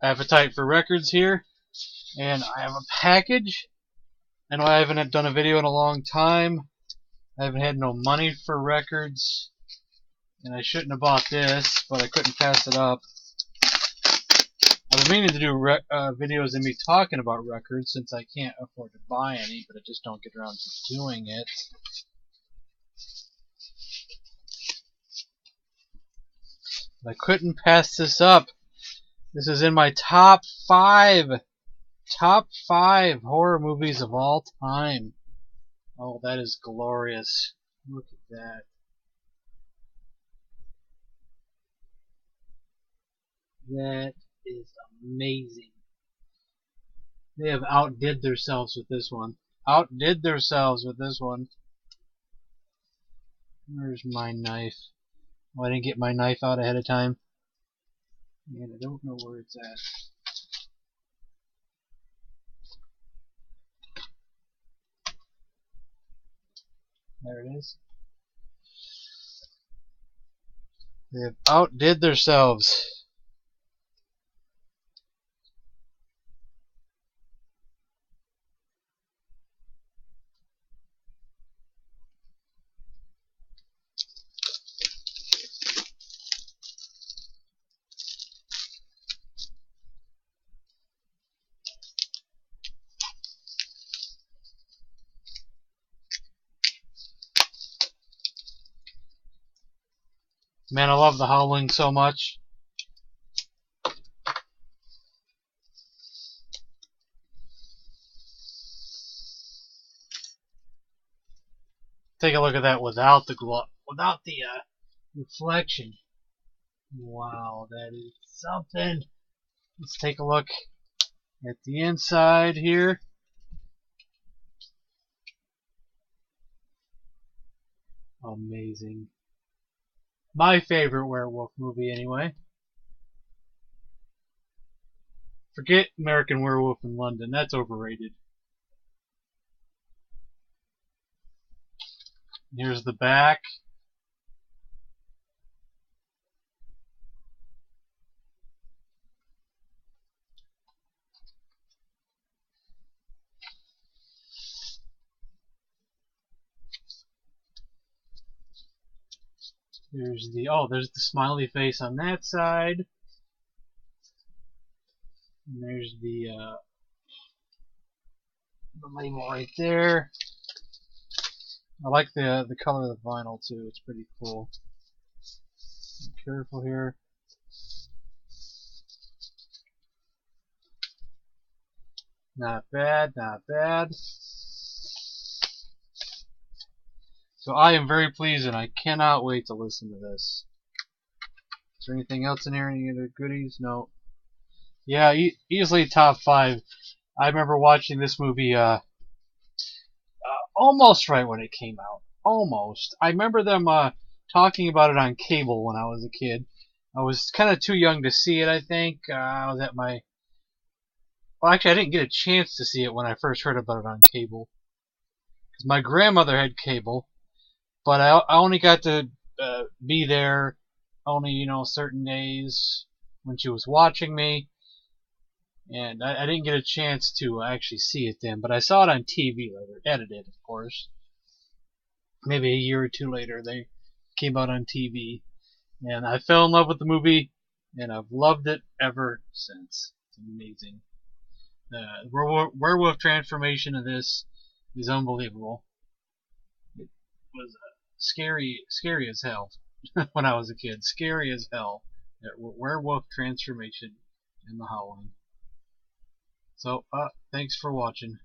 Appetite for Records here, and I have a package. I know I haven't done a video in a long time. I haven't had no money for records, and I shouldn't have bought this, but I couldn't pass it up. I've been meaning to do videos of me talking about records since I can't afford to buy any, but I just don't get around to doing it. But I couldn't pass this up. This is in my top five horror movies of all time. Oh, that is glorious. Look at that. That is amazing. They have outdid themselves with this one. Outdid themselves with this one. Where's my knife? Oh, I didn't get my knife out ahead of time. And I don't know where it's at. There it is. They have outdid themselves. Man, I love the Howling so much. Take a look at that without the glow, without the reflection. Wow, that is something. Let's take a look at the inside here. Amazing. My favorite werewolf movie, anyway. Forget American Werewolf in London. That's overrated. Here's the back. There's the smiley face on that side. And there's the label right there. I like the color of the vinyl too. It's pretty cool. Be careful here. Not bad, not bad. So I am very pleased, and I cannot wait to listen to this. Is there anything else in here? Any other goodies? No. Yeah, easily top 5. I remember watching this movie almost right when it came out. Almost. I remember them talking about it on cable when I was a kid. I was kind of too young to see it, I think. I was at my... Well, actually, I didn't get a chance to see it when I first heard about it on cable. Because my grandmother had cable. But I only got to be there only, certain days when she was watching me. And I didn't get a chance to actually see it then. But I saw it on TV later. Edited, of course. Maybe a year or two later, they came out on TV. And I fell in love with the movie. And I've loved it ever since. It's amazing. The werewolf transformation of this is unbelievable. It was scary as hell when I was a kid. Scary as hell. That werewolf transformation in the Howling. So, thanks for watching.